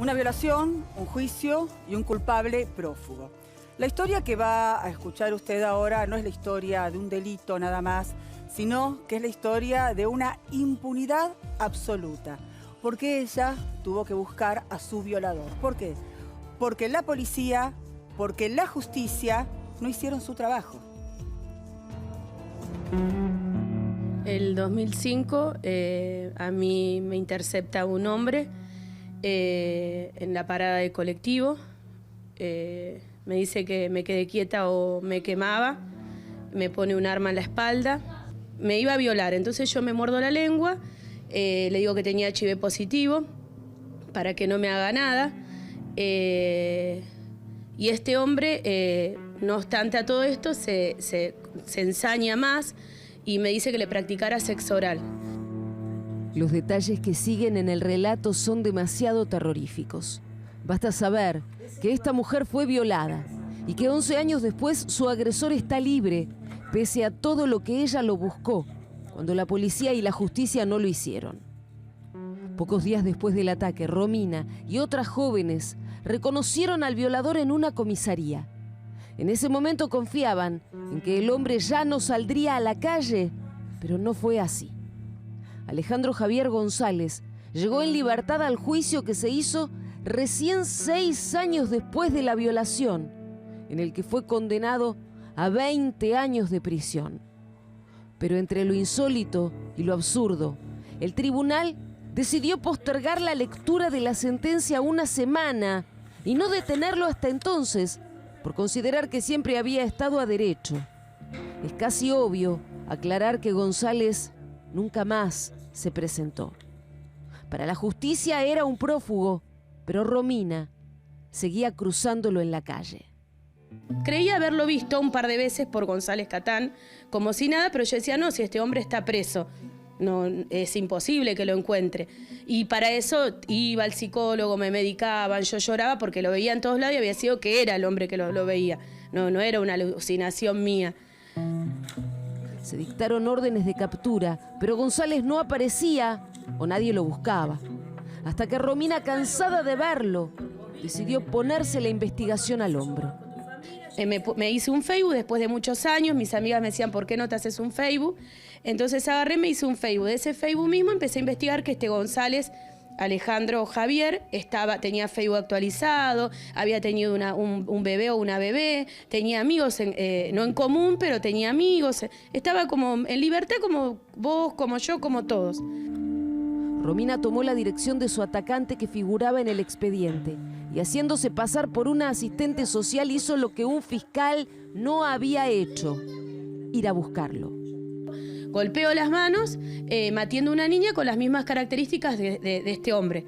Una violación, un juicio y un culpable prófugo. La historia que va a escuchar usted ahora no es la historia de un delito nada más, sino que es la historia de una impunidad absoluta. Porque ella tuvo que buscar a su violador. ¿Por qué? Porque la policía, porque la justicia no hicieron su trabajo. El 2005 a mí me intercepta un hombre en la parada de colectivo. Me dice que me quedé quieta o me quemaba. Me pone un arma en la espalda. Me iba a violar, entonces yo me muerdo la lengua. Le digo que tenía HIV positivo para que no me haga nada. Y este hombre, no obstante a todo esto, se ensaña más y me dice que le practicara sexo oral. Los detalles que siguen en el relato son demasiado terroríficos. Basta saber que esta mujer fue violada y que 11 años después su agresor está libre, pese a todo lo que ella lo buscó, cuando la policía y la justicia no lo hicieron. Pocos días después del ataque, Romina y otras jóvenes reconocieron al violador en una comisaría. En ese momento confiaban en que el hombre ya no saldría a la calle, pero no fue así. Alejandro Javier González llegó en libertad al juicio que se hizo recién 6 años después de la violación, en el que fue condenado a 20 años de prisión. Pero entre lo insólito y lo absurdo, el tribunal decidió postergar la lectura de la sentencia una semana y no detenerlo hasta entonces, por considerar que siempre había estado a derecho. Es casi obvio aclarar que González nunca más se presentó. Para la justicia era un prófugo, pero Romina seguía cruzándolo en la calle. Creía haberlo visto un par de veces por González Catán, como si nada, pero yo decía, no, si este hombre está preso, no, es imposible que lo encuentre. Y para eso iba al psicólogo, me medicaban, yo lloraba porque lo veía en todos lados y había sido que era el hombre que lo veía. No era una alucinación mía. Se dictaron órdenes de captura, pero González no aparecía o nadie lo buscaba. Hasta que Romina, cansada de verlo, decidió ponerse la investigación al hombro. Me hice un Facebook después de muchos años, mis amigas me decían, ¿por qué no te haces un Facebook? Entonces agarré y me hice un Facebook. De ese Facebook mismo empecé a investigar que este González, Alejandro Javier, tenía Facebook actualizado, había tenido un bebé o una bebé, tenía amigos, no en común, pero tenía amigos, estaba como en libertad como vos, como yo, como todos. Romina tomó la dirección de su atacante que figuraba en el expediente y, haciéndose pasar por una asistente social, hizo lo que un fiscal no había hecho: ir a buscarlo. Golpeo las manos, matiendo a una niña con las mismas características de este hombre.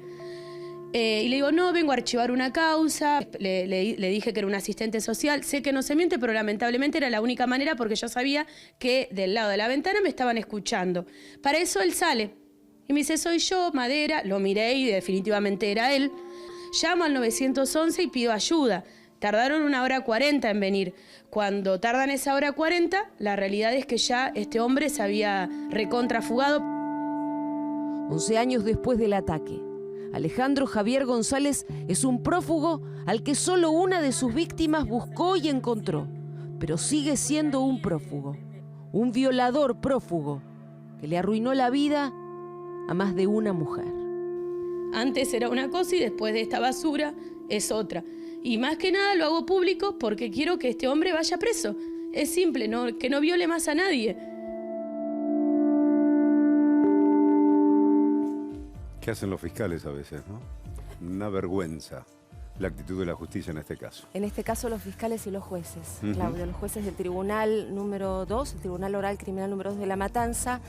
Y le digo, no, vengo a archivar una causa. Le dije que era un asistente social. Sé que no se miente, pero lamentablemente era la única manera porque yo sabía que del lado de la ventana me estaban escuchando. Para eso él sale y me dice, soy yo, Madera. Lo miré y definitivamente era él. Llamo al 911 y pido ayuda. Tardaron 1 hora 40 en venir. Cuando tardan esa hora 40, la realidad es que ya este hombre se había recontrafugado. 11 años después del ataque, Alejandro Javier González es un prófugo al que solo una de sus víctimas buscó y encontró. Pero sigue siendo un prófugo, un violador prófugo, que le arruinó la vida a más de una mujer. Antes era una cosa y después de esta basura es otra. Y más que nada lo hago público porque quiero que este hombre vaya preso. Es simple, que no viole más a nadie. ¿Qué hacen los fiscales a veces, no? Una vergüenza la actitud de la justicia en este caso. En este caso los fiscales y los jueces, Claudio, los jueces del Tribunal número 2, el Tribunal Oral Criminal número 2 de La Matanza,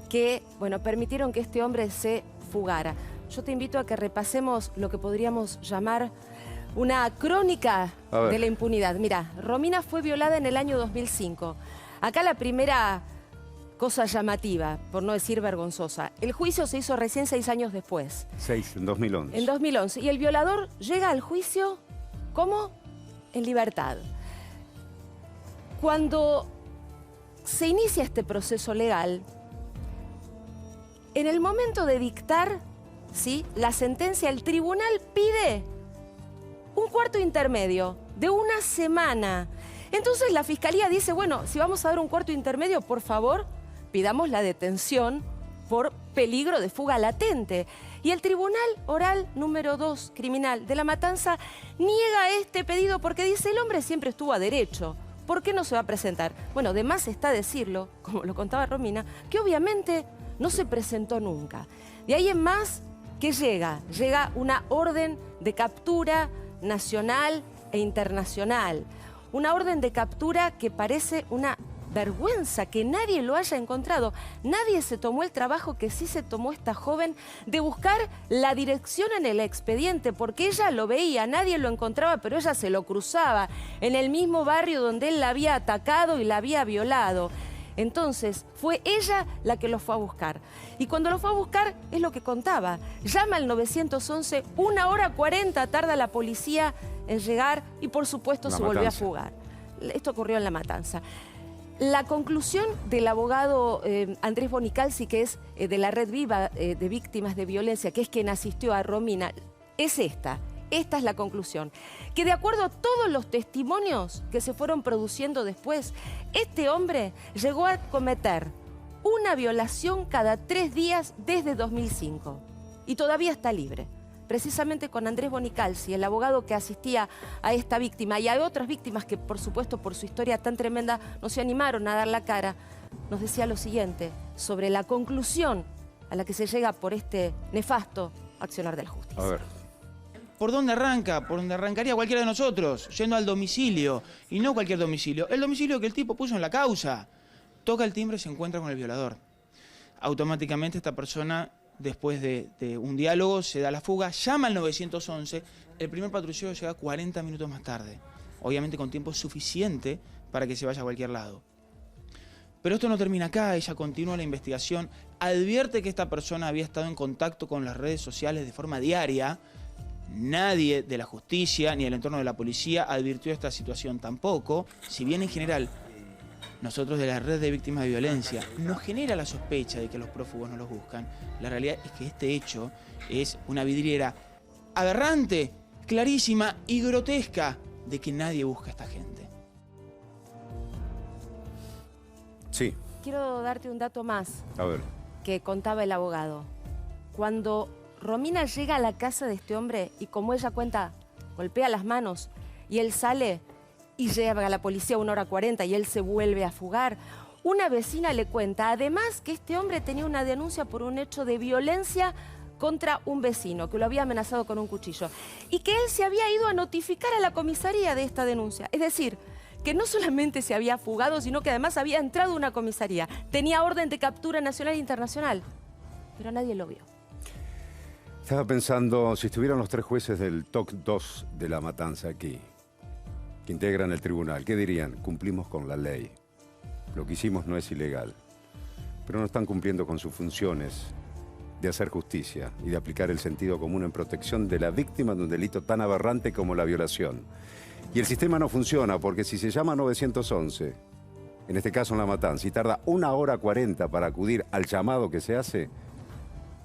que, bueno, permitieron que este hombre se fugara. Yo te invito a que repasemos lo que podríamos llamar una crónica de la impunidad. Mira, Romina fue violada en el año 2005. Acá la primera cosa llamativa, por no decir vergonzosa. El juicio se hizo recién 6 años después. En 2011. En 2011. Y el violador llega al juicio, ¿cómo? En libertad. Cuando se inicia este proceso legal, en el momento de dictar ¿sí? La sentencia, el tribunal pide un cuarto intermedio de 1 semana. Entonces la fiscalía dice, bueno, si vamos a dar un cuarto intermedio, por favor, pidamos la detención por peligro de fuga latente. Y el Tribunal Oral número 2 Criminal de La Matanza niega este pedido porque dice, el hombre siempre estuvo a derecho. ¿Por qué no se va a presentar? Bueno, de más está decirlo, como lo contaba Romina, que obviamente no se presentó nunca. De ahí en más, ¿qué llega? Llega una orden de captura nacional e internacional. Una orden de captura que parece una vergüenza que nadie lo haya encontrado. Nadie se tomó el trabajo que sí se tomó esta joven de buscar la dirección en el expediente, porque ella lo veía, nadie lo encontraba, pero ella se lo cruzaba en el mismo barrio donde él la había atacado y la había violado. Entonces, fue ella la que lo fue a buscar. Y cuando lo fue a buscar, es lo que contaba. Llama al 911, 1 hora 40 tarda la policía en llegar y, por supuesto, se volvió a fugar. Esto ocurrió en La Matanza. La conclusión del abogado Andrés Bonicalzi, que es de la Red Viva de Víctimas de Violencia, que es quien asistió a Romina, es esta. Esta es la conclusión. Que de acuerdo a todos los testimonios que se fueron produciendo después, este hombre llegó a cometer una violación cada 3 días desde 2005. Y todavía está libre. Precisamente con Andrés Bonicalzi, el abogado que asistía a esta víctima y a otras víctimas que, por supuesto, por su historia tan tremenda, no se animaron a dar la cara, nos decía lo siguiente sobre la conclusión a la que se llega por este nefasto accionar de la justicia. A ver. ¿Por dónde arranca? Por donde arrancaría cualquiera de nosotros, yendo al domicilio. Y no cualquier domicilio, el domicilio que el tipo puso en la causa. Toca el timbre y se encuentra con el violador. Automáticamente esta persona, después de un diálogo, se da la fuga, llama al 911, el primer patrullero llega 40 minutos más tarde. Obviamente con tiempo suficiente para que se vaya a cualquier lado. Pero esto no termina acá, ella continúa la investigación, advierte que esta persona había estado en contacto con las redes sociales de forma diaria. Nadie de la justicia ni del entorno de la policía advirtió esta situación tampoco, si bien en general nosotros de la Red de Víctimas de Violencia nos genera la sospecha de que los prófugos no los buscan. La realidad es que este hecho es una vidriera aberrante, clarísima y grotesca de que nadie busca a esta gente. Sí. Quiero darte un dato más A ver. que contaba el abogado. Cuando Romina llega a la casa de este hombre y, como ella cuenta, golpea las manos y él sale y llega a la policía 1 hora 40 y él se vuelve a fugar. Una vecina le cuenta, además, que este hombre tenía una denuncia por un hecho de violencia contra un vecino, que lo había amenazado con un cuchillo, y que él se había ido a notificar a la comisaría de esta denuncia. Es decir, que no solamente se había fugado, sino que además había entrado a una comisaría. Tenía orden de captura nacional e internacional, pero nadie lo vio. Estaba pensando, si estuvieran los 3 jueces del TOC 2 de La Matanza aquí, que integran el tribunal, ¿qué dirían? Cumplimos con la ley. Lo que hicimos no es ilegal. Pero no están cumpliendo con sus funciones de hacer justicia y de aplicar el sentido común en protección de la víctima de un delito tan aberrante como la violación. Y el sistema no funciona porque si se llama 911, en este caso en La Matanza, y tarda 1 hora 40 para acudir al llamado que se hace,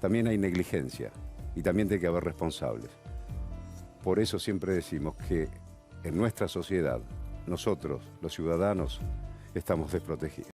también hay negligencia. Y también tiene que haber responsables. Por eso siempre decimos que en nuestra sociedad, nosotros, los ciudadanos, estamos desprotegidos.